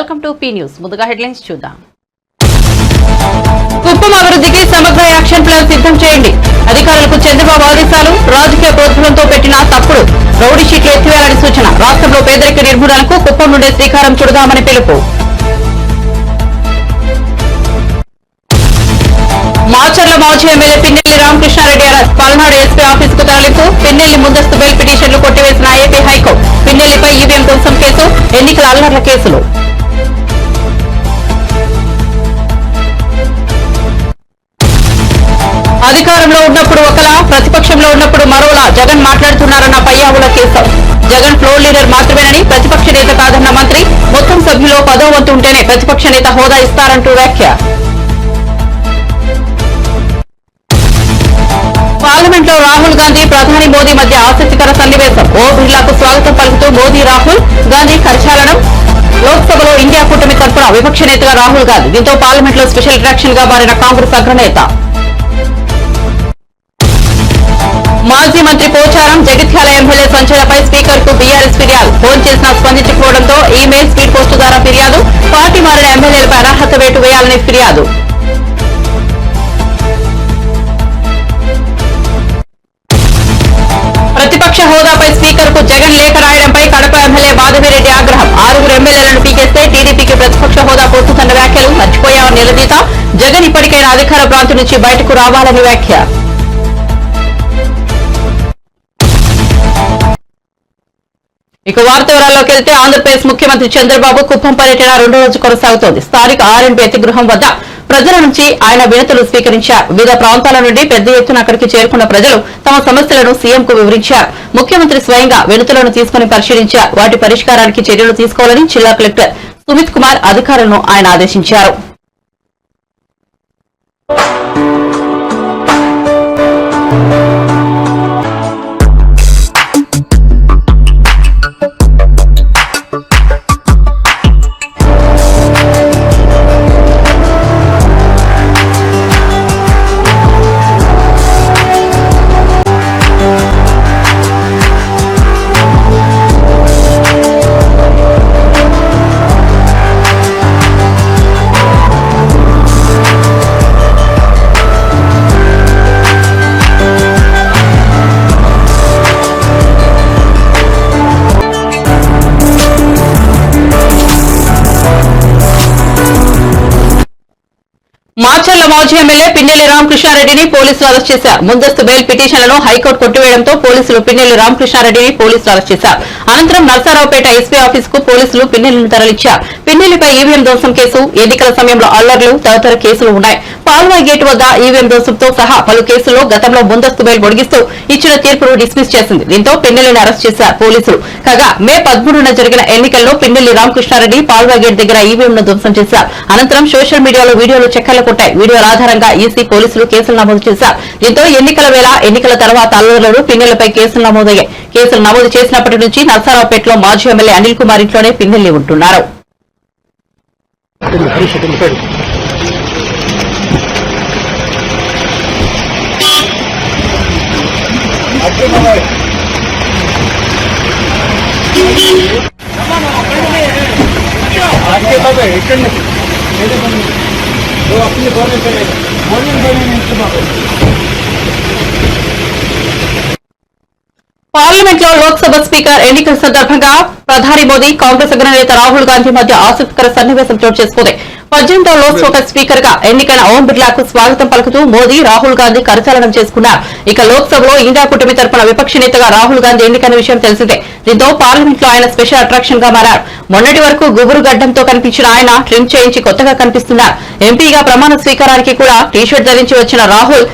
Welcome to P news. ముందుగా headlines చూద్దాం. కుప్పం అభివృద్ధికి సమగ్ర యాక్షన్ ప్లాన్ సిద్ధం చేయండి. అధికారులకు చంద్రబాబు ఆదేశాలు. రాజకీయ ప్రోద్బలంతో పెట్టిన తప్పుడు రౌడీ షీట్లు ఎత్తివేయాలని సూచన. రాష్ట్రంలో పేదరిక నిర్మూలనకు కుప్పం నుండే శ్రీకారం చుడదామని పిలుపు. మాచర్ల మాజీ MLA Pinnelli Ramakrishna Reddy arrest. Palnadu SP office కు తరలింపు. పిన్నెల్లి ముందస్తు బెయిల్ పిటిషన్లు కొట్టివేసిన ఏపీ హైకోర్టు. పిన్నెల్లిపై ఈవీఎం ధ్వంసం కేసు, ఎన్నికల అల్లర్ల కేసులు. అధికారంలో ఉన్నప్పుడు ఒకలా, ప్రతిపక్షంలో ఉన్నప్పుడు మరోలా జగన్ మాట్లాడుతున్నారన్న పయ్యావుల కేశవ్. జగన్ ఫ్లోర్ లీడర్ మాత్రమేనని, ప్రతిపక్ష నేత కాదన్న మంత్రి. మొత్తం సభ్యులో 10వ వంతు ఉంటేనే ప్రతిపక్ష నేత హోదా ఇస్తారంటూ వ్యాఖ్య. పార్లమెంట్ లో రాహుల్ గాంధీ, ప్రధాని మోదీ మధ్య ఆసక్తికర సన్నివేశం. ఓ బిర్లాకు స్వాగతం పలుకుతూ మోదీ, రాహుల్ గాంధీ కరచాలనం. లోక్సభలో ఇండియా కూటమి తరఫున విపక్ష నేతగా రాహుల్ గాంధీ. దీంతో పార్లమెంట్ లో స్పెషల్ అట్రాక్షన్ గా మారిన కాంగ్రెస్ అగ్రనేత. మాజీ మంత్రి పోచారం, జగిత్యాల ఎమ్మెల్యే సంచలపై స్పీకర్ కు బీఆర్ఎస్ ఫిర్యాదు. ఫోన్ చేసినా స్పందించకపోవడంతో ఈమెయిల్, స్పీడ్ పోస్టు ద్వారా ఫిర్యాదు. పార్టీ మారిన ఎమ్మెల్యేలపై అనర్హత వేటు వేయాలని ఫిర్యాదు. ప్రతిపక్ష హోదాపై స్పీకర్ కు జగన్ లేఖ రాయడంపై కడప ఎమ్మెల్యే మాధవిరెడ్డి ఆగ్రహం. 6 ఎమ్మెల్యేలను పీకేస్తే టీడీపీకి ప్రతిపక్ష హోదా పోతుందన్న వ్యాఖ్యలు మర్చిపోయామని నిలదీత. జగన్ ఇప్పటికైనా అధికార ప్రాంతం నుంచి బయటకు రావాలని వ్యాఖ్య. ఇక వార్త వివరాల్లోకి వెళ్తే, ఆంధ్రప్రదేశ్ ముఖ్యమంత్రి చంద్రబాబు కుప్పం పర్యటన 2వ రోజు కొనసాగుతోంది. స్థానిక ఆర్ఎండ్బీ అతిగృహం వద్ద ప్రజల నుంచి ఆయన వినతులు స్వీకరించారు. వివిధ ప్రాంతాల నుండి పెద్ద ఎత్తున అక్కడికి చేరుకున్న ప్రజలు తమ సమస్యలను సీఎంకు వివరించారు. ముఖ్యమంత్రి స్వయంగా వినతులను తీసుకుని పరిశీలించారు. వాటి పరిష్కారానికి చర్యలు తీసుకోవాలని జిల్లా కలెక్టర్ సుమిత్ కుమార్ అధికారులను ఆయన ఆదేశించారు. మాచర్ల మాజీ ఎమ్మెల్యే పిన్నెల్లి రామకృష్ణారెడ్డిని పోలీసులు అరెస్ట్ చేశారు. ముందస్తు బెయిల్ పిటిషన్లను హైకోర్టు కొట్టివేయడంతో పోలీసులు పిన్నెల్లి రామకృష్ణారెడ్డిని పోలీసులు అరెస్ట్ చేశారు. అనంతరం నర్సారావుపేట ఎస్పీ ఆఫీస్ కు పోలీసులు పిన్నెల్లిని తరలించారు. పిన్నెల్లిపై ఈవీఎం ధ్వంసం కేసు, ఎన్నికల సమయంలో అల్లర్లు తదితర కేసులు ఉన్నాయి. పాల్వాయి గేటు వద్ద ఈవీఎం ధ్వంసంతో సహా పలు కేసుల్లో గతంలో ముందస్తు బెయిల్ పొడిగిస్తూ ఇచ్చిన తీర్పును డిస్మిస్ చేసింది. దీంతో పిన్నెల్లిని అరెస్ట్ చేశారు పోలీసులు. కాగా మే 13న జరిగిన ఎన్నికల్లో పిన్నెల్లి రామకృష్ణారెడ్డి పాల్వాయి గేట్ దగ్గర ఈవీఎంను ధ్వంసం చేశారు. అనంతరం సోషల్ మీడియాలో వీడియోలు చక్కర్లు కొట్టాయి. వీడియోల ఆధారంగా ఈసీ పోలీసులు కేసులు నమోదు చేశారు. దీంతో ఎన్నికల వేళ, ఎన్నికల తర్వాత అల్లర్లు పిన్నెల్లిపై కేసులు నమోదయ్యాయి. కేసులు నమోదు చేసినప్పటి నుంచి నర్సారావుపేటలో మాజీ ఎమ్మెల్యే అనిల్ కుమార్ ఇంట్లోనే పిన్నెల్లి ఉంటున్నారు. పార్లమెంట్ లో లోక్సభ స్పీకర్ ఎన్నికల సందర్భంగా ప్రధాని మోదీ, కాంగ్రెస్ అగ్రనేత రాహుల్ గాంధీ మధ్య ఆసక్తికర సన్నివేశం చోటు చేసుకుంది. 18వ లోక్సభ స్పీకర్ గా ఎన్నికైన ఓం బిర్లాకు స్వాగతం పలుకుతూ మోదీ, రాహుల్ గాంధీ కరచాలనం చేసుకున్నారు. ఇక లోక్సభలో ఇండియా కూటమి తరఫున విపక్ష నేతగా రాహుల్ గాంధీ ఎన్నికైన విషయం తెలిసిందే. దీంతో పార్లమెంట్ లో ఆయన స్పెషల్ అట్రాక్షన్ గా మారారు. మొన్నటి వరకు గుబురు గడ్డంతో కనిపించిన ఆయన ట్రిమ్ చేయించి కొత్తగా కనిపిస్తున్నారు. ఎంపీగా ప్రమాణ స్వీకారానికి కూడా టీషర్ట్ ధరించి వచ్చిన రాహుల్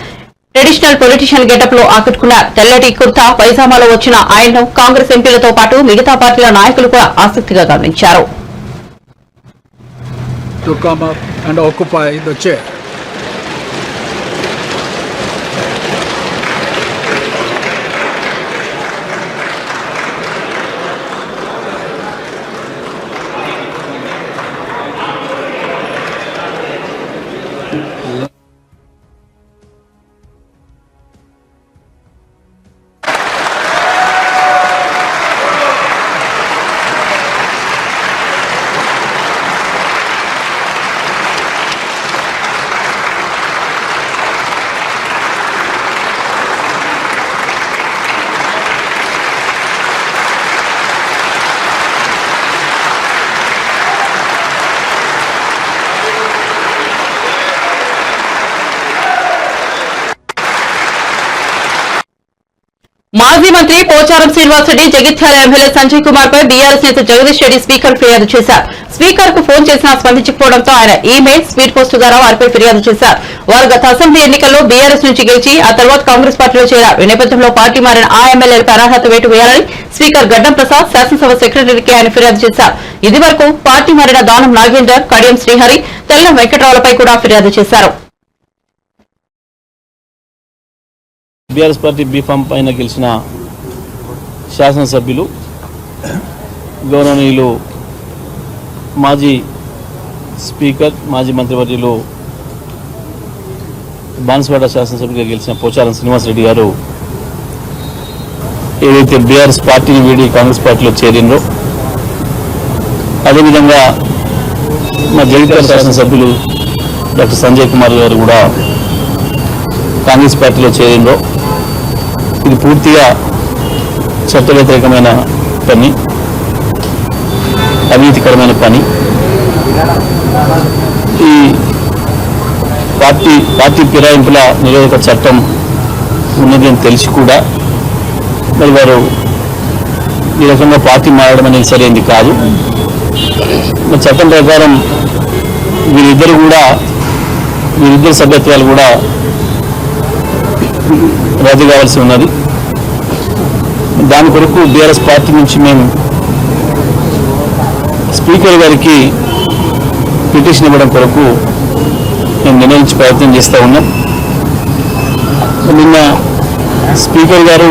ట్రెడిషనల్ పొలిటీషియన్ గెటప్ లో ఆకట్టుకున్నారు. తెల్లటి కుర్తా పైజామాలో వచ్చిన ఆయన్ను కాంగ్రెస్ ఎంపీలతో పాటు మిగతా పార్టీల నాయకులు కూడా ఆసక్తిగా గమనించారు. To come up and occupy the chair. మాజీ మంత్రి పోచారం శ్రీనివాసరెడ్డి జగిత్యాల ఎమ్మెల్యే సంజయ్ కుమార్ పై బీఆర్ఎస్ నేత జగదీష్ రెడ్డి స్పీకర్ ఫిర్యాదు చేశారు. స్పీకర్ కు ఫోన్ చేసినా స్పందించకపోవడంతో ఆయన ఈమెయిల్, స్పీడ్ పోస్టు ద్వారా వారిపై ఫిర్యాదు చేశారు. వారు గత అసెంబ్లీ ఎన్నికల్లో బీఆర్ఎస్ నుంచి గెలిచి ఆ తర్వాత కాంగ్రెస్ పార్టీలో చేరారు. ఈ నేపథ్యంలో పార్టీ మారిన ఆ ఎమ్మెల్యేలకు అనర్హత వేటు వేయాలని స్పీకర్ గడ్డం ప్రసాద్ శాసనసభ సెక్రటరీకి ఆయన ఫిర్యాదు చేశారు. ఇది వరకు పార్టీ మారిన దానం నాగేందర్, కడియం శ్రీహరి, తెల్లం వెంకట్రావులపై కూడా ఫిర్యాదు చేశారు. బీఆర్ఎస్ పార్టీ బీఫామ్ పైన గెలిచిన శాసనసభ్యులు గౌరవనీయులు మాజీ స్పీకర్, మాజీ మంత్రివర్యులు బాన్సువాడ శాసనసభ్యులుగా గెలిచిన పోచారం శ్రీనివాసరెడ్డి గారు ఏదైతే బీఆర్ఎస్ పార్టీని వీడి కాంగ్రెస్ పార్టీలో చేరిండ్రో, అదేవిధంగా మా జగిత్యాల శాసనసభ్యులు డాక్టర్ సంజయ్ కుమార్ గారు కూడా కాంగ్రెస్ పార్టీలో చేరిండ్రో, ఇది పూర్తిగా చట్ట వ్యతిరేకమైన పని, అవినీతికరమైన పని. ఈ పార్టీ ఫిరాయింపుల నిరోధక చట్టం ఉన్నది అని తెలిసి కూడా మరి వారు ఈ రకంగా పార్టీ మారడం అనేది సరైనది కాదు. మరి చట్టం ప్రకారం వీరిద్దరు సభ్యత్వాలు కూడా రద్దు కావాల్సి ఉన్నది. దాని కొరకు బీఆర్ఎస్ పార్టీ నుంచి మేము స్పీకర్ గారికి పిటిషన్ ఇవ్వడం కొరకు మేము నిర్ణయించి ప్రయత్నం చేస్తూ ఉన్నాం. నిన్న స్పీకర్ గారు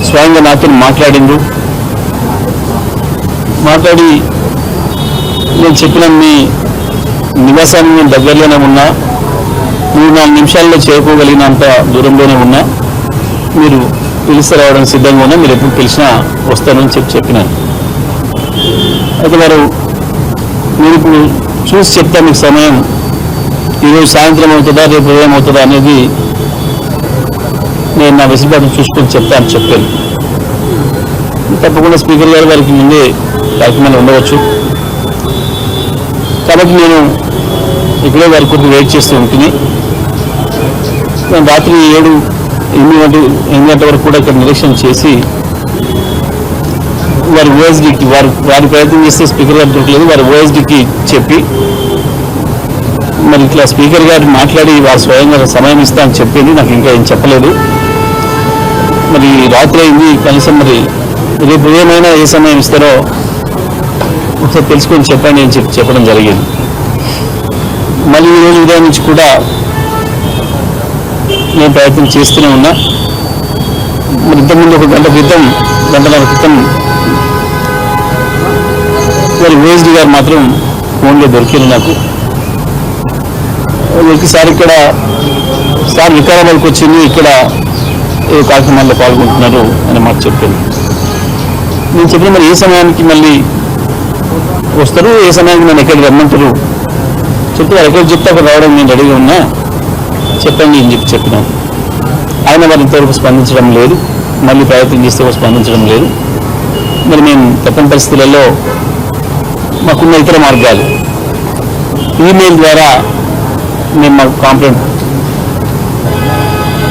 స్వయంగా నాతో మాట్లాడి నేను చెప్పిన మీ నివాసాన్ని నేను దగ్గరలోనే ఉన్నా, 3-4 నిమిషాల్లో చేరుకోగలిగినంత దూరంలోనే ఉన్నా, మీరు పిలిస్తే రావడానికి సిద్ధంగా ఉన్నా, మీరు ఎప్పుడు పిలిచినా వస్తానని చెప్పినాను. అయితే మీరు ఇప్పుడు చూసి చెప్తా, మీకు సమయం ఈరోజు సాయంత్రం అవుతుందా రేపు ఉదయం అవుతుందా అనేది నేను నా వెసులుబాటు చూసుకొని చెప్తాను చెప్పాను. తప్పకుండా స్పీకర్ గారు వారికి ముందే కార్యక్రమాలు ఉండవచ్చు, కాబట్టి నేను ఇక్కడే వారి కొరకు వెయిట్ చేస్తూ ఉంటుంది. నేను రాత్రి 7-8 గంటల వరకు కూడా ఇక్కడ నిరీక్షణ చేసి వారి ఓఎస్డీకి వారి ప్రయత్నం చేస్తే స్పీకర్ గారు దొరకలేదు, వారి ఓఎస్డీకి చెప్పి మరి ఇట్లా స్పీకర్ గారు మాట్లాడి వారు స్వయంగా సమయం ఇస్తా అని చెప్పింది. నాకు ఇంకా ఏం చెప్పలేదు. మరి రాత్రి అయింది, కనీసం మరి రేపు ఏమైనా ఏ సమయం ఇస్తారో ఒకసారి తెలుసుకొని చెప్పండి అని చెప్పడం జరిగింది. మళ్ళీ ఈరోజు ఉదయం నుంచి కూడా నేను ప్రయత్నం చేస్తూనే ఉన్నా. మరి ఇంతకుముందు 1 గంటన్నర క్రితం మరి ఓఎస్డీ గారు మాత్రం ఫోన్లో దొరికింది నాకు. ఒకసారి సార్ వికారాబాద్కి వచ్చింది, ఇక్కడ ఏ కార్యక్రమాల్లో పాల్గొంటున్నారు అని మాకు చెప్పింది. నేను చెప్పిన మరి ఏ సమయానికి మళ్ళీ వస్తారు, ఏ సమయానికి నన్ను ఎక్కడికి రమ్మంటారు చెప్తే వారు ఎక్కడికి చెప్తే అక్కడ రావడం నేను రెడీగా ఉన్నా, చెప్పండి అని చెప్పినాను. ఆయన వారి ఇంతవరకు స్పందించడం లేదు, మళ్ళీ ప్రయత్నం చేస్తే స్పందించడం లేదు. మరి మేము తప్పని పరిస్థితులలో మాకున్న ఇతర మార్గాలు ఈమెయిల్ ద్వారా మేము మా కాంప్లైంట్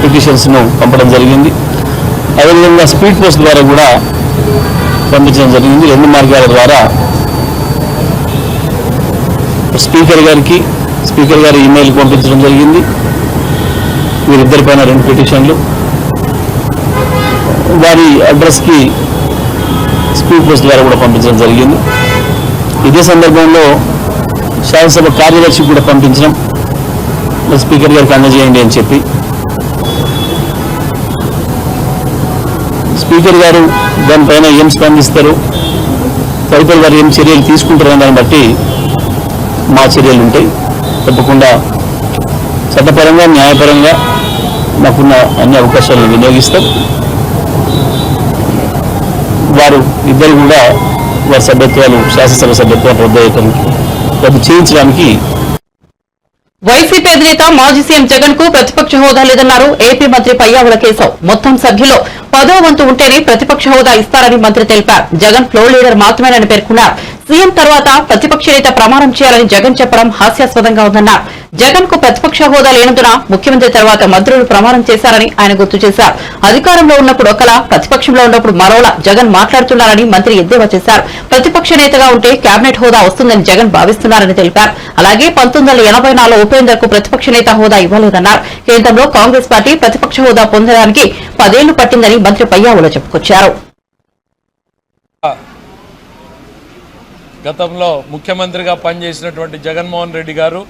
పిటిషన్స్ను పంపడం జరిగింది. అదేవిధంగా స్పీడ్ పోస్ట్ ద్వారా కూడా పంపించడం జరిగింది. 2 మార్గాల ద్వారా స్పీకర్ గారి ఈమెయిల్ పంపించడం జరిగింది. వీరిద్దరిపైన 2 పిటిషన్లు, వారి అడ్రస్కి స్పీడ్ పోస్ట్ ద్వారా కూడా పంపించడం జరిగింది. ఇదే సందర్భంలో శాసనసభ కార్యదర్శికి కూడా పంపించడం, స్పీకర్ గారికి అందజేయండి అని చెప్పి. స్పీకర్ గారు దానిపైన ఏం స్పందిస్తారు, తదుపరి వారు ఏం చర్యలు తీసుకుంటారని దాన్ని బట్టి మా చర్యలు ఉంటాయి. తప్పకుండా చట్టపరంగా, న్యాయపరంగా మాకున్న అన్ని అవకాశాలను వినియోగిస్తాం. వారు ఇద్దరు కూడా వారి సభ్యత్వాలు, శాసనసభ సభ్యత్వాలు రద్దు చేయించడానికి. వైసీపీ అధినేత మాజీ సీఎం జగన్ కు ప్రతిపక్ష హోదా లేదన్నారు ఏపీ మంత్రి పయ్యావుల కేశవ్. మొత్తం సభ్యుల్లో 10వ వంతు ఉంటేనే ప్రతిపక్ష హోదా ఇస్తారని మంత్రి తెలిపారు. జగన్ ఫ్లోర్ లీడర్ మాత్రమేనని పేర్కొన్నారు. సీఎం తర్వాత ప్రతిపక్ష నేత ప్రమాణం చేయాలని జగన్ చెప్పడం హాస్యాస్పదంగా ఉందన్నారు. జగన్ కు ప్రతిపక్ష హోదా లేనందున ముఖ్యమంత్రి తర్వాత మంత్రులు ప్రమాణం చేశారని ఆయన గుర్తు చేశారు. అధికారంలో ఉన్నప్పుడు ఒకలా, ప్రతిపక్షంలో ఉన్నప్పుడు మరోలా జగన్ మాట్లాడుతున్నారని మంత్రి ఎద్దేవా చేశారు. ప్రతిపక్ష నేతగా ఉంటే కేబినెట్ హోదా వస్తుందని జగన్ భావిస్తున్నారని తెలిపారు. అలాగే 1984 ఉపేందర్ కు ప్రతిపక్ష నేత హోదా ఇవ్వలేదన్నారు. కేంద్రంలో కాంగ్రెస్ పార్టీ ప్రతిపక్ష హోదా పొందడానికి 10 ఏళ్లు పట్టిందని మంత్రి పయ్యావుల చెప్పుకొచ్చారు. గతంలో ముఖ్యమంత్రిగా పనిచేసినటువంటి జగన్మోహన్ రెడ్డి గారు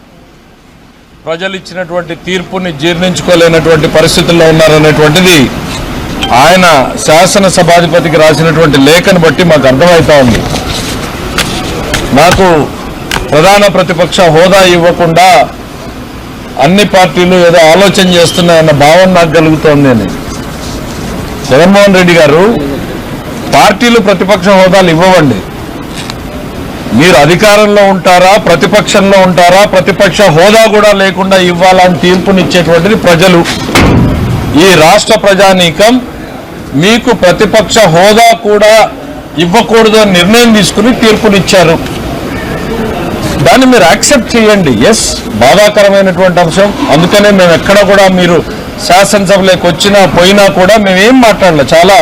ప్రజలు ఇచ్చినటువంటి తీర్పుని జీర్ణించుకోలేనటువంటి పరిస్థితుల్లో ఉన్నారనేటువంటిది ఆయన శాసనసభాధిపతికి రాసినటువంటి లేఖను బట్టి మాకు అర్థమవుతా ఉంది. నాకు ప్రధాన ప్రతిపక్ష హోదా ఇవ్వకుండా అన్ని పార్టీలు ఏదో ఆలోచన చేస్తున్నాయన్న భావన నాకు కలుగుతోంది అని. జగన్మోహన్ రెడ్డి గారు, పార్టీలు ప్రతిపక్ష హోదాలు ఇవ్వవండి. మీరు అధికారంలో ఉంటారా, ప్రతిపక్షంలో ఉంటారా, ప్రతిపక్ష హోదా కూడా లేకుండా ఇవ్వాలని తీర్పునిచ్చేటువంటిది ప్రజలు. ఈ రాష్ట్ర ప్రజానీకం మీకు ప్రతిపక్ష హోదా కూడా ఇవ్వకూడదు అని నిర్ణయం తీసుకుని తీర్పునిచ్చారు. దాన్ని మీరు యాక్సెప్ట్ చేయండి. ఎస్, బాధాకరమైనటువంటి అంశం. అందుకనే మేము ఎక్కడ కూడా మీరు శాసనసభలోకి వచ్చినా పోయినా కూడా మేమేం మాట్లాడలేదు, చాలా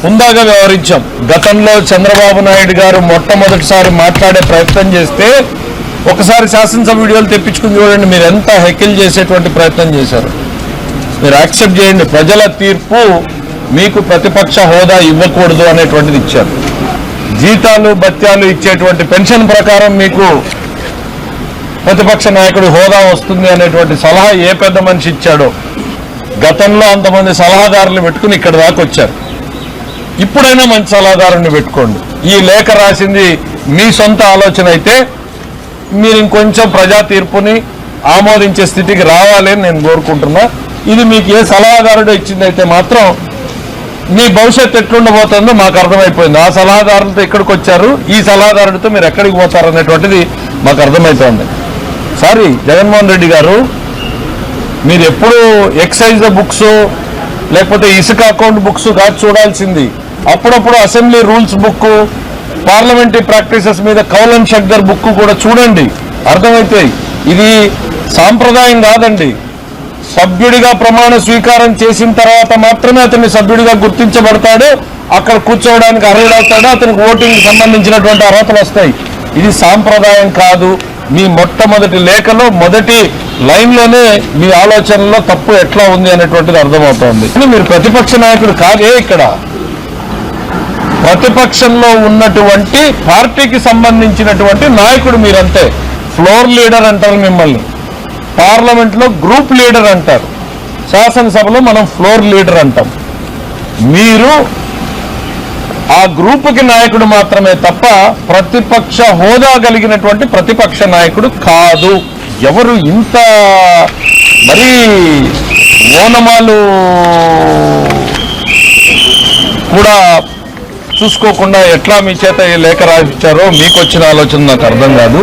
హుందాగా వ్యవహరించాం. గతంలో చంద్రబాబు నాయుడు గారు మొట్టమొదటిసారి మాట్లాడే ప్రయత్నం చేస్తే ఒకసారి శాసనసభ వీడియోలు తెప్పించుకుని చూడండి, మీరు ఎంత హెకిల్ చేసేటువంటి ప్రయత్నం చేశారు. మీరు యాక్సెప్ట్ చేయండి. ప్రజల తీర్పు మీకు ప్రతిపక్ష హోదా ఇవ్వకూడదు అనేటువంటిది ఇచ్చారు. జీతాలు భత్యాలు ఇచ్చేటువంటి పెన్షన్ ప్రకారం మీకు ప్రతిపక్ష నాయకుడి హోదా వస్తుంది అనేటువంటి సలహా ఏ పెద్ద మనిషి ఇచ్చాడో. గతంలో అంతమంది సలహాదారులు పెట్టుకుని ఇక్కడ దాకా వచ్చారు. ఇప్పుడైనా మంచి సలహాదారుని పెట్టుకోండి. ఈ లేఖ రాసింది మీ సొంత ఆలోచన అయితే మీరు ఇంకొంచెం ప్రజా తీర్పుని ఆమోదించే స్థితికి రావాలని నేను కోరుకుంటున్నా. ఇది మీకు ఏ సలహాదారుడు ఇచ్చిందైతే మాత్రం మీ భవిష్యత్తు ఎట్లుండబోతుందో మాకు అర్థమైపోయింది. ఆ సలహాదారులతో ఇక్కడికి వచ్చారు, ఈ సలహాదారుడితో మీరు ఎక్కడికి పోతారు అనేటువంటిది మాకు అర్థమవుతోంది. సారీ జగన్మోహన్ రెడ్డి గారు, మీరు ఎప్పుడు ఎక్సైజ్ బుక్స్ లేకపోతే ఇసుక అకౌంట్ బుక్స్ కాదు చూడాల్సింది. అప్పుడప్పుడు assembly rules book, parliamentary practices మీద కౌలన్ షక్దర్ బుక్ కూడా చూడండి, అర్థమైతే. ఇది సాంప్రదాయం కాదండి. సభ్యుడిగా ప్రమాణ స్వీకారం చేసిన తర్వాత మాత్రమే అతన్ని సభ్యుడిగా గుర్తించబడతాడు, అక్కడ కూర్చోవడానికి అర్హుడవుతాడు, అతనికి ఓటింగ్కి సంబంధించినటువంటి అర్హతలు వస్తాయి. ఇది సాంప్రదాయం కాదు. మీ మొట్టమొదటి లేఖలో మొదటి లైన్లోనే మీ ఆలోచనలో తప్పు ఎట్లా ఉంది అనేటువంటిది అర్థమవుతోంది. మీరు ప్రతిపక్ష నాయకుడు కాదే. ఇక్కడ ప్రతిపక్షంలో ఉన్నటువంటి పార్టీకి సంబంధించినటువంటి నాయకుడు మీరంతే. ఫ్లోర్ లీడర్ అంటారు మిమ్మల్ని, పార్లమెంట్లో గ్రూప్ లీడర్ అంటారు, శాసనసభలో మనం ఫ్లోర్ లీడర్ అంటాం. మీరు ఆ గ్రూపుకి నాయకుడు మాత్రమే తప్ప ప్రతిపక్ష హోదా కలిగినటువంటి ప్రతిపక్ష నాయకుడు కాదు. ఎవరు ఇంత మరీ ఓనమాలు కూడా చూసుకోకుండా ఎట్లా మీ చేత ఈ లేఖ రాయించారో మీకు వచ్చిన ఆలోచన నాకు అర్థం కాదు.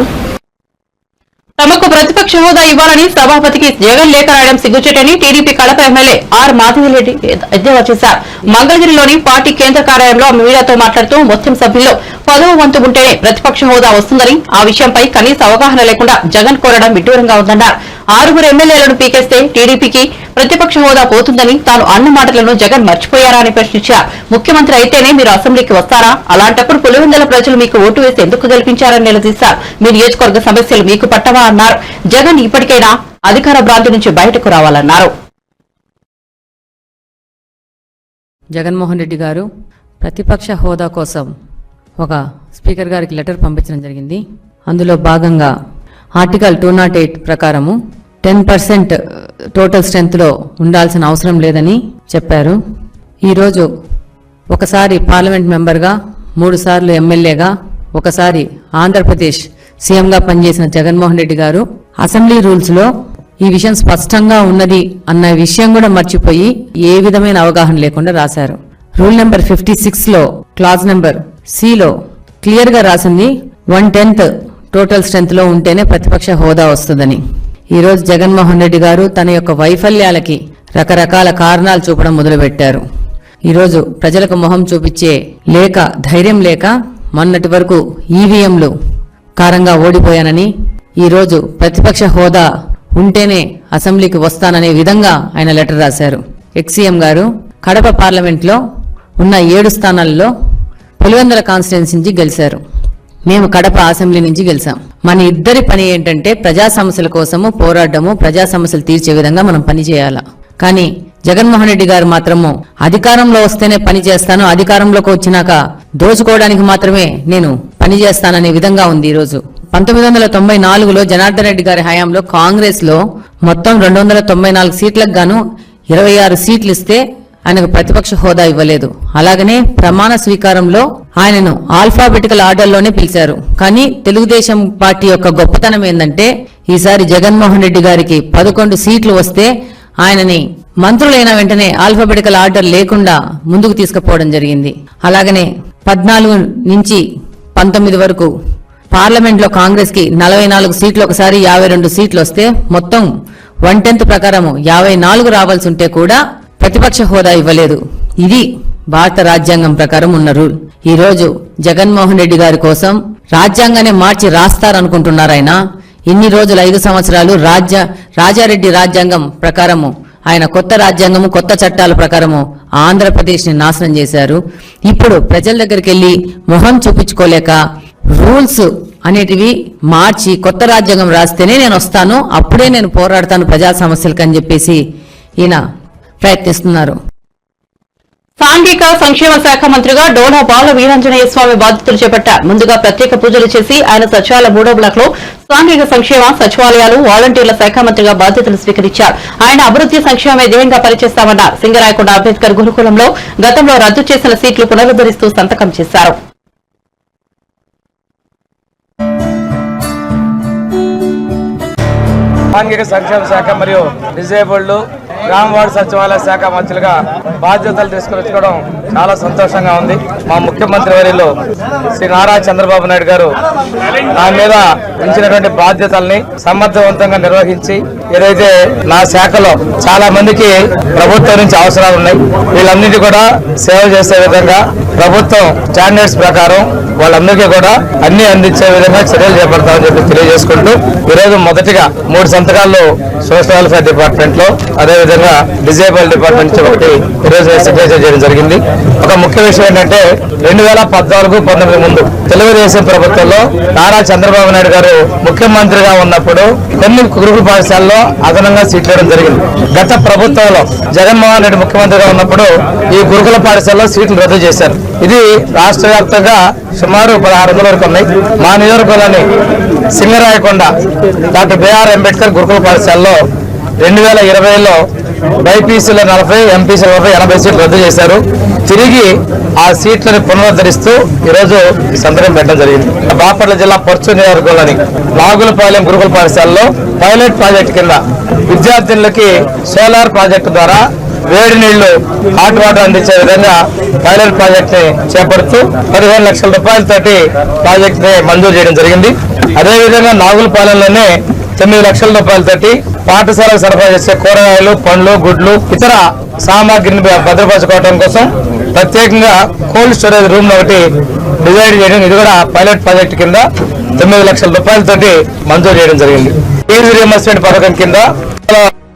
తమకు ప్రతిపక్ష హోదా ఇవ్వాలని సభాపతికి జగన్ లేఖ రాయడం సిగ్గుచేటని టీడీపీ కడప ఎమ్మెల్యే ఆర్ మాధవిరెడ్డి ఎద్దేవా చేశారు. మంగళగిరిలోని పార్టీ కేంద్ర కార్యాలయంలో మీడియాతో మాట్లాడుతూ మొత్తం సభ్యుల్లో 10వ వంతు ఉంటేనే ప్రతిపక్ష హోదా వస్తుందని, ఆ విషయంపై కనీస అవగాహన లేకుండా జగన్ కోరడం విడ్డూరంగా ఉందన్నారు. 6 ఎమ్మెల్యేలను పీకేస్తే టీడీపీకి ప్రతిపక్ష హోదా పోతుందని తాను అన్న మాటలను జగన్ మర్చిపోయారా అని ప్రశ్నించారు. ముఖ్యమంత్రి అయితేనే మీరు అసెంబ్లీకి వస్తారా? అలాంటప్పుడు పులివెందుల ప్రజలు మీకు ఓటు వేసి ఎందుకు గెలిపించారని నిలదీశారు. మీ నియోజకవర్గ సమస్యలు మీకు పట్టవా అన్నారు. జగన్ ఇప్పటికైనా అధికార భ్రాంతి నుంచి బయటకు రావాలన్నారు. జగన్మోహన్ రెడ్డి గారు ప్రతిపక్ష హోదా కోసం ఒక స్పీకర్ గారికి లెటర్ పంపించడం జరిగింది. అందులో భాగంగా ఆర్టికల్ 208 ప్రకారము 10% టోటల్ స్ట్రెంత్లో ఉండాల్సిన అవసరం లేదని చెప్పారు. ఈరోజు ఒకసారి పార్లమెంట్ మెంబర్గా, 3 సార్లు ఎమ్మెల్యేగా, ఒకసారి ఆంధ్రప్రదేశ్ సీఎంగా పనిచేసిన జగన్మోహన్ రెడ్డి గారు అసెంబ్లీ రూల్స్లో ఈ విషయం స్పష్టంగా ఉన్నది అన్న విషయం కూడా మర్చిపోయి ఏ విధమైన అవగాహన లేకుండా రాశారు. రూల్ నెంబర్ 56లో క్లాజ్ నెంబర్ సిలో క్లియర్గా రాసింది 1/10 టోటల్ స్ట్రెంత్లో ఉంటేనే ప్రతిపక్ష హోదా వస్తుందని. ఈరోజు జగన్మోహన్ రెడ్డి గారు తన యొక్క వైఫల్యాలకి రకరకాల కారణాలు చూపడం మొదలుపెట్టారు. ఈరోజు ప్రజలకు మొహం చూపించే లేక ధైర్యం లేక మొన్నటి వరకు ఈవీఎంలు కారంగా ఓడిపోయానని, ఈరోజు ప్రతిపక్ష హోదా ఉంటేనే అసెంబ్లీకి వస్తాననే విధంగా ఆయన లెటర్ రాశారు. ఎక్స్-సీఎం గారు కడప పార్లమెంట్లో ఉన్న 7 స్థానాల్లో పులివెందుల కాన్స్టిట్యున్సీ నుంచి గెలిచారు. మేము కడప అసెంబ్లీ నుంచి గెలిచాం. మన ఇద్దరి పని ఏంటంటే ప్రజా సమస్యల కోసము పోరాడము, ప్రజా సమస్యలు తీర్చే విధంగా మనం పని చేయాలా. కానీ జగన్మోహన్ రెడ్డి గారు మాత్రము అధికారంలో వస్తేనే పని చేస్తాను, అధికారంలోకి వచ్చినాక దోచుకోవడానికి మాత్రమే నేను పని చేస్తాననే విధంగా ఉంది. ఈరోజు 1994లో జనార్దన్ రెడ్డి గారి హయాంలో కాంగ్రెస్ లో మొత్తం 294 సీట్లకు గాను 26 సీట్లు ఇస్తే ఆయనకు ప్రతిపక్ష హోదా ఇవ్వలేదు. అలాగనే ప్రమాణ స్వీకారంలో ఆయనను ఆల్ఫాబెటికల్ ఆర్డర్లోనే పిలిచారు. కానీ తెలుగుదేశం పార్టీ యొక్క గొప్పతనం ఏంటంటే ఈసారి జగన్మోహన్ రెడ్డి గారికి 11 సీట్లు వస్తే ఆయనని మంత్రులైన వెంటనే ఆల్ఫాబెటికల్ ఆర్డర్ లేకుండా ముందుకు తీసుకుపోవడం జరిగింది. అలాగనే 14 నుంచి 19 వరకు పార్లమెంట్ లో కాంగ్రెస్ కి 44 సీట్లు, ఒకసారి 52 సీట్లు వస్తే మొత్తం 1/10 ప్రకారం 54 రావాల్సి ఉంటే కూడా ప్రతిపక్ష హోదా ఇవ్వలేదు. ఇది భారత రాజ్యాంగం ప్రకారం ఉన్న రూల్. ఈ రోజు జగన్మోహన్ రెడ్డి గారి కోసం రాజ్యాంగాన్ని మార్చి రాస్తారనుకుంటున్నారు. ఆయన ఇన్ని రోజులు 5 సంవత్సరాలు రాజారెడ్డి రాజ్యాంగం ప్రకారము ఆయన కొత్త రాజ్యాంగము, కొత్త చట్టాల ప్రకారము ఆంధ్రప్రదేశ్ ని నాశనం చేశారు. ఇప్పుడు ప్రజల దగ్గరికి వెళ్లి మొహం చూపించుకోలేక రూల్స్ అనేటివి మార్చి కొత్త రాజ్యాంగం రాస్తేనే నేను వస్తాను, అప్పుడే నేను పోరాడతాను ప్రజా సమస్యలకు అని చెప్పేసి ఈయన ప్రయత్నిస్తున్నారు. సాంఘిక సంక్షేమ శాఖ మంత్రిగా డోలా బాల వీరాంజనేయ స్వామి బాధ్యతలు చేపట్టారు. ముందుగా ప్రత్యేక పూజలు చేసి ఆయన సచివాలయ 3వ బ్లాక్ లో సాంఘిక సంక్షేమ సచివాలయాలు వాలంటీర్ల శాఖ మంత్రిగా బాధ్యతలు స్వీకరించారు. ఆయన అభివృద్ది సంక్షేమమే ధ్యేయంగా పనిచేస్తామన్నారు. సింగరాయకొండ అంబేద్కర్ గురుకులంలో గతంలో రద్దు చేసిన సీట్లు పునరుద్ధరిస్తూ సంతకం చేశారు. సాంఘిక సంక్షేమ శాఖ మరియు డిజేబుల్డ్ గ్రామ వార్డు సచివాలయ శాఖ మంత్రులుగా బాధ్యతలు తీసుకువచ్చుకోవడం చాలా సంతోషంగా ఉంది. మా ముఖ్యమంత్రి వర్యులు శ్రీ నారా చంద్రబాబు నాయుడు గారు నా మీద ఉంచినటువంటి బాధ్యతల్ని సమర్థవంతంగా నిర్వహించి ఏదైతే నా శాఖలో చాలా మందికి ప్రభుత్వం నుంచి అవసరాలు ఉన్నాయి, వీళ్ళందరికీ కూడా సేవ చేసే విధంగా ప్రభుత్వం స్టాండర్డ్స్ ప్రకారం వాళ్ళందరికీ కూడా అన్ని అందించే విధంగా చర్యలు చేపడతామని చెప్పి తెలియజేసుకుంటూ ఈరోజు మొదటిగా 3 సంతకాలు సోషల్ వెల్ఫేర్ డిపార్ట్మెంట్ లో, అదేవిధంగా డిజేబుల్ డిపార్ట్మెంట్ నుంచి ఒకటి ఈరోజు సిగ్నేచర్ చేయడం జరిగింది. ఒక ముఖ్య విషయం ఏంటంటే 2014-19 ముందు తెలుగుదేశం ప్రభుత్వంలో నారా చంద్రబాబు నాయుడు గారు ముఖ్యమంత్రిగా ఉన్నప్పుడు కొన్ని గురుకుల పాఠశాలలో అదనంగా సీట్లు ఇవ్వడం జరిగింది. గత ప్రభుత్వంలో జగన్మోహన్ రెడ్డి ముఖ్యమంత్రిగా ఉన్నప్పుడు ఈ గురుకుల పాఠశాలలో సీట్లు రద్దు చేశారు. ఇది రాష్ట్ర వ్యాప్తంగా సుమారు 1600 వరకు ఉన్నాయి. మా నియోజకవర్గంలోని సింగరాయకొండ డాక్టర్ బిఆర్ అంబేద్కర్ గురుకుల పాఠశాలలో 2020లో బైపీసీలో 40, ఎంపీసీలో 80 సీట్లు రద్దు చేశారు. తిరిగి ఆ సీట్లను పునరుద్ధరిస్తూ ఈరోజు సంతకం పెట్టడం జరిగింది. బాపట్ల జిల్లా పర్చూరు నియోజకవర్గంలోని నాగులపాలెం గురుకుల పాఠశాలలో పైలట్ ప్రాజెక్టు కింద విద్యార్థులకి సోలార్ ప్రాజెక్టు ద్వారా వేడి నీళ్లు, హాట్ వాటర్ అందించే విధంగా పైలట్ ప్రాజెక్ట్ ని చేపడుతూ 15 లక్షల రూపాయలతోటి ప్రాజెక్ట్ ని మంజూరు చేయడం జరిగింది. అదేవిధంగా నాగులపాలెంలోనే 9 లక్షల రూపాయలతోటి పాఠశాలకు సరఫరా చేసే కూరగాయలు, పండ్లు, గుడ్లు, ఇతర సామాగ్రిని భద్రపరచుకోవడం కోసం ప్రత్యేకంగా కోల్డ్ స్టోరేజ్ రూమ్ ఒకటి డిజైన్ చేయడం, ఇది కూడా పైలట్ ప్రాజెక్ట్ కింద 9 లక్షల రూపాయలతోటి మంజూరు చేయడం జరిగింది. ఫీజు రీయింబర్స్మెంట్ పథకం కింద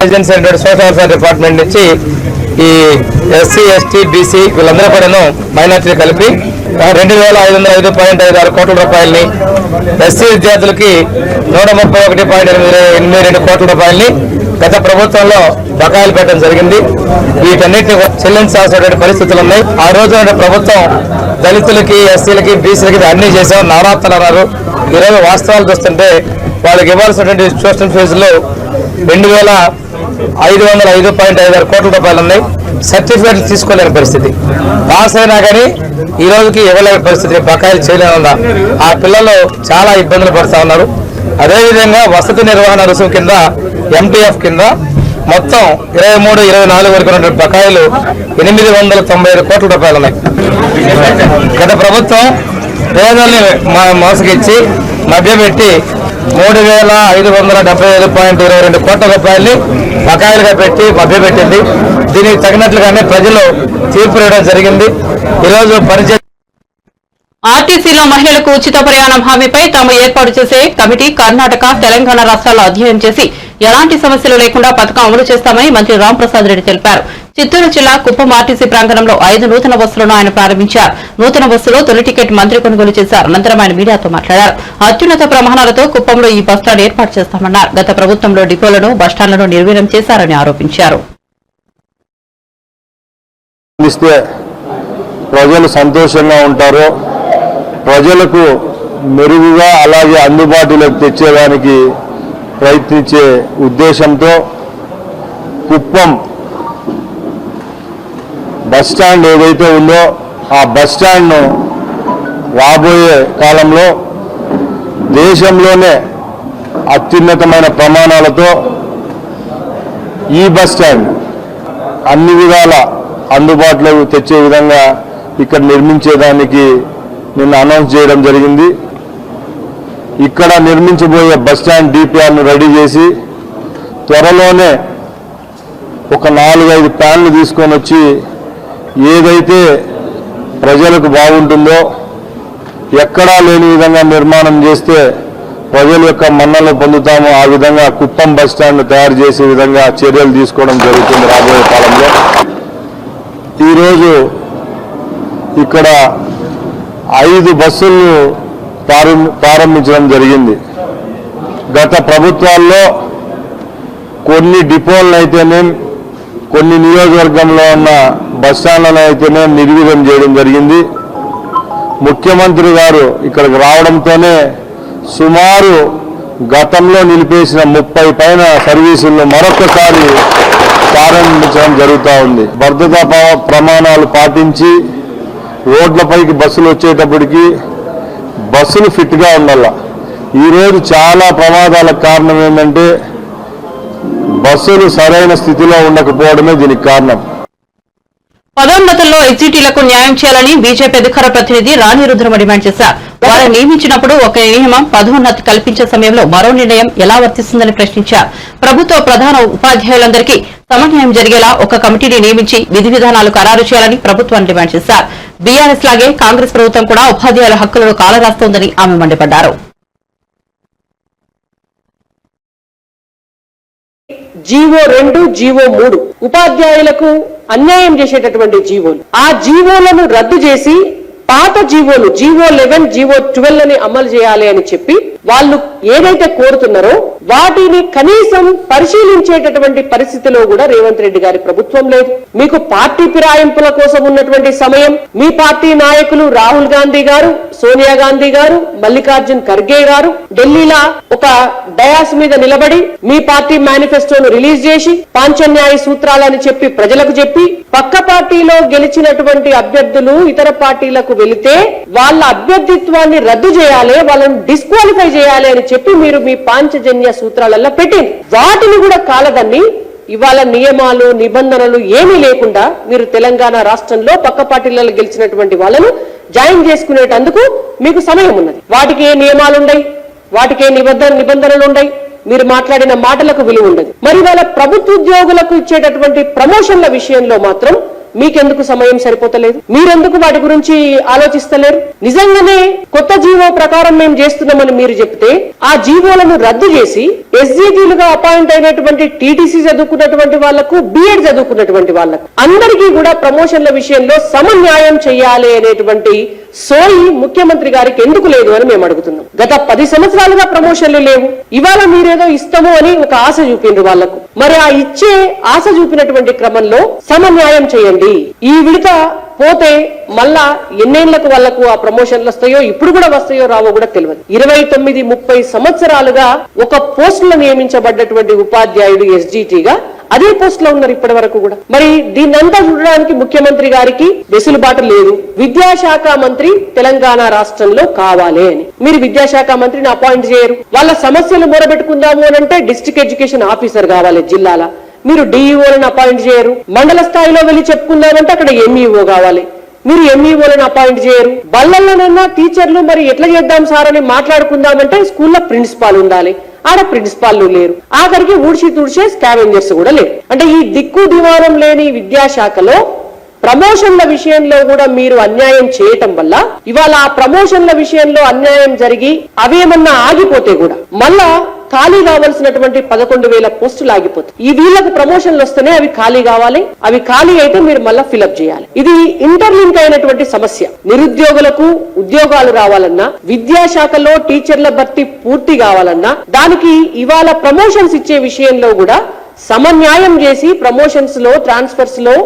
ఏజెన్సీ సోషల్ వెల్ఫేర్ డిపార్ట్మెంట్ నుంచి ఈ ఎస్సీ, ఎస్టీ, బీసీ వీళ్ళందరూ కూడాను మైనార్టీలు కలిపి 2505.56 కోట్ల రూపాయలని, ఎస్సీ విద్యార్థులకి 131.82 కోట్ల రూపాయలని గత ప్రభుత్వంలో బకాయిలు పెట్టడం జరిగింది. వీటన్నిటిని చెల్లించాల్సినటువంటి పరిస్థితులు ఉన్నాయి. ఆ రోజు ప్రభుత్వం దళితులకి, ఎస్సీలకి, బీసీలకి అన్ని చేసాం, నవరాత్రులు అన్నారు. ఈరోజు వాస్తవాలు చూస్తుంటే వాళ్ళకి ఇవ్వాల్సినటువంటి ట్యూషన్ ఫీజులు 2505.56 కోట్ల రూపాయలు ఉన్నాయి. సర్టిఫికేట్లు తీసుకోలేని పరిస్థితి, పాస్ అయినా కానీ ఈ రోజుకి ఇవ్వలేని పరిస్థితి, బకాయిలు చేయలేనుందా ఆ పిల్లలు చాలా ఇబ్బందులు పడుతూ ఉన్నారు. అదేవిధంగా వసతి నిర్వహణ రుసుము కింద ఎంటీఎఫ్ కింద మొత్తం 23-24 వరకు ఉన్నటువంటి బకాయిలు 895 కోట్ల రూపాయలు ఉన్నాయి. గత ప్రభుత్వం పేదల్ని మోసగిచ్చి మభ్యపెట్టి 3575.22 కోట్ల రూపాయలని బకాయిలుగా పెట్టి మభ్యపెట్టింది. దీనికి తగినట్లుగానే ప్రజలు తీర్పు ఇవ్వడం జరిగింది. ఈరోజు ఆర్టీసీలో మహిళలకు ఉచిత ప్రయాణం హామీపై తాము ఏర్పాటు చేసే కమిటీ కర్ణాటక, తెలంగాణ రాష్ట్రాల్లో అధ్యయనం చేసి ఎలాంటి సమస్యలు లేకుండా పథకం అమలు చేస్తామని మంత్రి రాంప్రసాద్ రెడ్డి తెలిపారు. చిత్తూరు జిల్లా కుప్పం ఆర్టీసీ ప్రాంగణంలో 5 నూతన బస్సులను ఆయన ప్రారంభించారు. నూతన బస్సులో తొలి టికెట్ మంత్రి కొనుగోలు చేశారు. అనంతరం ఆయన మీడియాతో మాట్లాడారు. అత్యున్నత ప్రమాణాలతో కుప్పంలో ఈ బస్టాండ్ ఏర్పాటు చేస్తామన్నారు. గత ప్రభుత్వంలో డిపోలను, బస్టాండ్లను నిర్వీర్యం చేశారని ఆరోపించారు. ప్రజలు సంతోషంగా ఉంటారో, ప్రజలకు మెరుగుగా అలాగే అందుబాటులోకి తెచ్చేదానికి ప్రయత్నించే ఉద్దేశంతో కుప్పం బస్టాండ్ ఏదైతే ఉందో ఆ బస్టాండ్ను రాబోయే కాలంలో దేశంలోనే అత్యున్నతమైన ప్రమాణాలతో ఈ బస్టాండ్ అన్ని విధాల అందుబాటులోకి తెచ్చే విధంగా ఇక్కడ నిర్మించేదానికి నిన్న అనౌన్స్ చేయడం జరిగింది. ఇక్కడ నిర్మించబోయే బస్టాండ్ డిపిఆర్ను రెడీ చేసి త్వరలోనే ఒక 4-5 ప్లాన్లు తీసుకొని వచ్చి ఏదైతే ప్రజలకు బాగుంటుందో, ఎక్కడా లేని విధంగా నిర్మాణం చేస్తే ప్రజల యొక్క మన్ననలు పొందుతామో ఆ విధంగా కుప్పం బస్టాండ్ తయారు చేసే విధంగా చర్యలు తీసుకోవడం జరుగుతుంది రాబోయే కాలంలో. ఈరోజు ఇక్కడ 5 బస్సులను ప్రారంభించడం జరిగింది. గత ప్రభుత్వాల్లో కొన్ని డిపోలను అయితేనే, కొన్ని నియోజకవర్గంలో ఉన్న బస్టాండ్లను అయితేనే నిర్వీర్యం చేయడం జరిగింది. ముఖ్యమంత్రి గారు ఇక్కడికి రావడంతోనే సుమారు గతంలో నిలిపేసిన 30 పైన సర్వీసులను మరొకసారి ప్రారంభించడం జరుగుతూ ఉంది. భద్రతా ప్రమాణాలు పాటించి రోడ్లపైకి బస్సులు వచ్చేటప్పటికి బస్సులు ఫిట్గా ఉండాల. ఈరోజు చాలా ప్రమాదాలకు కారణం ఏంటంటే బస్సులు సరైన స్థితిలో ఉండకపోవడమే దీనికి కారణం. పదోన్నతుల్లో ఎగ్జిటీలకు న్యాయం చేయాలని బీజేపీ అధికార ప్రతినిధి రాణి రుద్రమ డిమాండ్ చేశారు. వారిని నియమించినప్పుడు ఒక నియమం పదోన్నతి కల్పించే సమయంలో మరో నిర్ణయం ఎలా వర్తిస్తుందని ప్రశ్నించారు. ప్రభుత్వ ప్రధాన ఉపాధ్యాయులందరికీ సమన్వయం జరిగేలా ఒక కమిటీని నియమించి విధి విధానాలు ఖరారు చేయాలని ప్రభుత్వాన్ని డిమాండ్ చేశారు. బీఆర్ఎస్ లాగే కాంగ్రెస్ ప్రభుత్వం కూడా ఉపాధ్యాయుల హక్కులను కాలరాస్తోందని ఆమె మండిపడ్డారు. జీవో 2, జీవో 3 ఉపాధ్యాయులకు అన్యాయం చేసేటటువంటి జీవోలు. ఆ జీవోలను రద్దు చేసి పాత జీవోలు జీవో 11, జీవో 12 అని అమలు చేయాలి అని చెప్పి వాళ్ళు ఏదైతే కోరుతున్నారో వాటిని కనీసం పరిశీలించేటటువంటి పరిస్థితిలో కూడా రేవంత్ రెడ్డి గారి ప్రభుత్వం లేదు. మీకు పార్టీ ఫిరాయింపుల కోసం ఉన్నటువంటి సమయం, మీ పార్టీ నాయకులు రాహుల్ గాంధీ గారు, సోనియా గాంధీ గారు, మల్లికార్జున్ ఖర్గే గారు ఢిల్లీలో ఒక డయాస్ మీద నిలబడి మీ పార్టీ మేనిఫెస్టోను రిలీజ్ చేసి పాంచన్యాయ సూత్రాలని చెప్పి ప్రజలకు చెప్పి పక్క పార్టీలో గెలిచినటువంటి అభ్యర్థులు ఇతర పార్టీలకు వెళితే వాళ్ళ అభ్యర్థిత్వాన్ని రద్దు చేయాలి, వాళ్ళని డిస్క్వాలిఫై చేయాలి అని చెప్పి మీరు మీ పాంచజన్య సూత్రాలలో పెట్టింది. వాటిని కూడా కాలదన్ని ఇవాళ నియమాలు నిబంధనలు ఏమీ లేకుండా మీరు తెలంగాణ రాష్ట్రంలో పక్క పార్టీలలో గెలిచినటువంటి వాళ్ళను జాయిన్ చేసుకునేటందుకు మీకు సమయం ఉన్నది. వాటికి ఏ నియమాలుండయి, వాటికి ఏ నిబంధనలు ఉండయి, మీరు మాట్లాడిన మాటలకు విలువ ఉండదు. మరి వాళ్ళ ప్రభుత్వ ఉద్యోగులకు ఇచ్చేటటువంటి ప్రమోషన్ల విషయంలో మాత్రం మీకెందుకు సమయం సరిపోతలేదు? మీరెందుకు వాటి గురించి ఆలోచిస్తలేరు? నిజంగానే కొత్త జీవో ప్రకారం మేము చేస్తున్నామని మీరు చెప్తే ఆ జీవోలను రద్దు చేసి ఎస్జీటీలుగా అపాయింట్ అయినటువంటి టీటీసీ చదువుకున్నటువంటి వాళ్లకు, బిఎడ్ చదువుకున్నటువంటి వాళ్లకు అందరికీ కూడా ప్రమోషన్ల విషయంలో సమన్యాయం చేయాలి అనేటువంటి సోయి ముఖ్యమంత్రి గారికి ఎందుకు లేదు అని మేము అడుగుతున్నాం. గత 10 సంవత్సరాలుగా ప్రమోషన్లు లేవు. ఇవాళ మీరేదో ఇస్తాము అని ఒక ఆశ చూపిండ్రు వాళ్లకు. మరి ఆ ఇచ్చే ఆశ చూపినటువంటి క్రమంలో సమన్యాయం చేయండి. ఈ విడత పోతే మళ్ళా ఎన్నేళ్లకు వాళ్లకు ఆ ప్రమోషన్లు వస్తాయో, ఇప్పుడు కూడా వస్తాయో రావో కూడా తెలియదు. 29-30 సంవత్సరాలుగా ఒక పోస్టులో నియమించబడ్డటువంటి ఉపాధ్యాయుడు ఎస్జిటిగా అదే పోస్ట్ లో ఉన్నారు ఇప్పటి వరకు కూడా. మరి దీన్నంతా చూడడానికి ముఖ్యమంత్రి గారికి వెసులుబాటు లేదు. విద్యాశాఖ మంత్రి తెలంగాణ రాష్ట్రంలో కావాలి అని మీరు విద్యాశాఖ మంత్రిని అపాయింట్ చేయరు. వాళ్ళ సమస్యలు మొరబెట్టుకుందాము అని అంటే డిస్ట్రిక్ట్ ఎడ్యుకేషన్ ఆఫీసర్ కావాలి జిల్లాల. మీరు డిఈఓలను అపాయింట్ చేయరు. మండల స్థాయిలో వెళ్ళి చెప్పుకుందామంటే అక్కడ ఎంఈఓ కావాలి. మీరు ఎంఈఓలను అపాయింట్ చేయరు. బళ్ళల్లోనన్నా టీచర్లు మరి ఎట్లా చేద్దాం సార్ అని మాట్లాడుకుందామంటే స్కూల్లో ప్రిన్సిపాల్ ఉండాలి. ఆడ ప్రిన్సిపాల్లు లేరు. ఆఖరికి ఊడ్చి తుడిచే స్కావెంజర్స్ కూడా లేరు. అంటే ఈ దిక్కు దివారం లేని విద్యాశాఖలో ప్రమోషన్ల విషయంలో కూడా మీరు అన్యాయం చేయటం వల్ల ఇవాళ ఆ ప్రమోషన్ల విషయంలో అన్యాయం జరిగి అవేమన్నా ఆగిపోతే కూడా మళ్ళా ఖాళీ కావాల్సినటువంటి 11,000 పోస్టులు ఆగిపోతాయి. ఈ వీళ్ళకు ప్రమోషన్లు వస్తేనే అవి ఖాళీ కావాలి. అవి ఖాళీ అయితే మీరు మళ్ళా ఫిలప్ చేయాలి. ఇది ఇంటర్లింక్ అయినటువంటి సమస్య. నిరుద్యోగులకు ఉద్యోగాలు రావాలన్నా, విద్యాశాఖలో టీచర్ల భర్తీ పూర్తి కావాలన్నా, దానికి ఇవాళ ప్రమోషన్స్ ఇచ్చే విషయంలో కూడా సమన్యాయం చేసి ప్రమోషన్స్ లో, ట్రాన్స్ఫర్స్ లో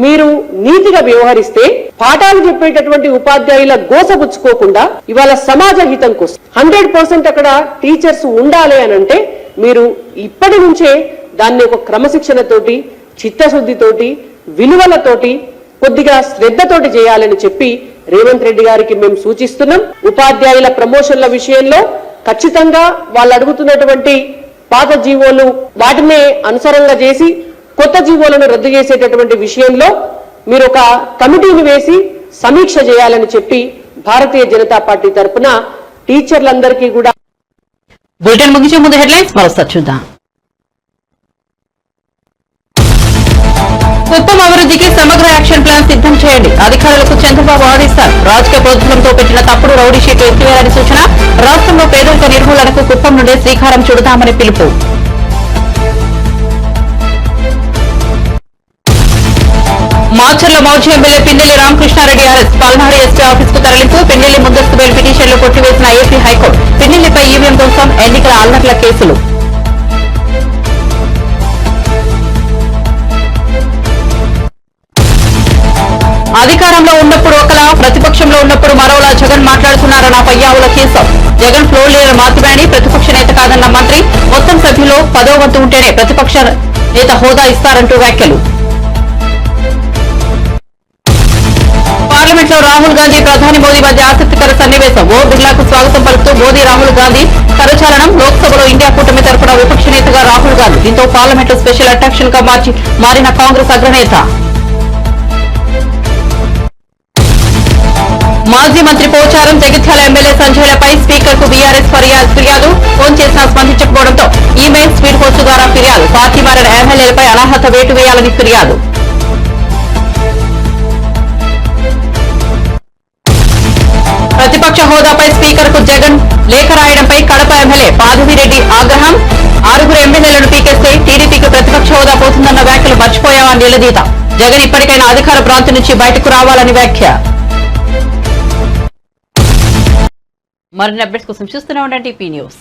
మీరు నీతిగా వ్యవహరిస్తే పాఠాలు చెప్పేటటువంటి ఉపాధ్యాయుల గోసపుచ్చుకోకుండా ఇవాళ సమాజ హితం కోసం 100% అక్కడ టీచర్స్ ఉండాలి అని అంటే మీరు ఇప్పటి నుంచే దాన్ని ఒక క్రమశిక్షణతోటి, చిత్తశుద్ధితోటి, విలువలతోటి, కొద్దిగా శ్రద్ధతోటి చేయాలని చెప్పి రేవంత్ రెడ్డి గారికి మేము సూచిస్తున్నాం. ఉపాధ్యాయుల ప్రమోషన్ల విషయంలో ఖచ్చితంగా వాళ్ళు అడుగుతున్నటువంటి పాత జీవోలు వాటినే అనుసరంగా చేసి కొత్త జీవోలను రద్దు చేసేటటువంటి విషయంలో మీరు ఒక కమిటీని వేసి సమీక్ష చేయాలని చెప్పి భారతీయ జనతా పార్టీ తరఫున టీచర్లందరికీ కూడా. బులెటిన్ ముగించే ముందు హెడ్లైన్స్ మరోసారి చూద్దాం. కుప్పం అభివృద్ధికి సమగ్ర యాక్షన్ ప్లాన్ సిద్ధం చేయండి, అధికారులకు చంద్రబాబు ఆదేశాలు. రాజకీయ ప్రోత్సాహంతో పెట్టిన తప్పుడు రౌడీ షీట్లు ఎత్తివేయాలని సూచన. రాష్ట్రంలో పేదరిక నిర్మూలనకు కుప్పం నుండే శ్రీకారం చుడతామని పిలుపు. మాచర్ల మాజీ MLA Pinnelli Ramakrishna Reddy arrest. Palnadu SP office కు తరలింపు. పిన్నెల్లి ముందస్తు బెయిల్ పిటిషన్లు కొట్టివేసిన ఏపీ హైకోర్టు. పిన్నెల్లిపై ఈవీఎం కోసం ఎన్నికల అల్లర్ల కేసులు. అధికారంలో ఉన్నప్పుడు ఒకలా, ప్రతిపక్షంలో ఉన్నప్పుడు మరోలా జగన్ మాట్లాడుతున్నారన్న పయ్యావుల కేసు. జగన్ ఫ్లోర్ లీడర్ మాత్రమేని ప్రతిపక్ష నేత కాదన్న మంత్రి. మొత్తం సభ్యులు 10వ వంతు ఉంటేనే ప్రతిపక్ష నేత హోదా ఇస్తారంటూ వ్యాఖ్యలు. పార్లమెంట్ లో రాహుల్ గాంధీ, ప్రధాని మోదీ మధ్య ఆసక్తికర సన్నివేశం. ఓ బిర్లాకు స్వాగతం పలుకుతూ మోదీ, రాహుల్ గాంధీ కరచాలనం. లోక్సభలో ఇండియా కూటమి తరఫున విపక్ష నేతగా రాహుల్ గాంధీ. దీంతో పార్లమెంట్ లో స్పెషల్ అట్రాక్షన్ గా మారిన కాంగ్రెస్ అగ్రనేత. మాజీ మంత్రి పోచారం, జగిత్యాల ఎమ్మెల్యే సంజయ్లపై స్పీకర్ కు బీఆర్ఎస్ ఫిర్యాదు. ఫోన్ చేసినా స్పందించకపోవడంతో ఈమెయిల్, స్పీడ్ పోస్ట్ ద్వారా ఫిర్యాదు. పార్టీ మారిన ఎమ్మెల్యేలపై అనర్హత వేటు వేయాలని ఫిర్యాదు. ప్రతిపక్ష హోదాపై స్పీకర్ కు జగన్ లేఖ రాయడంపై కడప ఎమ్మెల్యే మాధవిరెడ్డి ఆగ్రహం. 6 ఎమ్మెల్యేలను పీకేస్తే టీడీపీకి ప్రతిపక్ష హోదా పోతుందన్న వ్యాఖ్యలు మర్చిపోయామని నిలదీత. జగన్ ఇప్పటికైనా అధికార ప్రాంతం నుంచి బయటకు రావాలని వ్యాఖ్య. మరిన్ని అప్డేట్స్ కోసం చూస్తూనే ఉండండి టీ న్యూస్.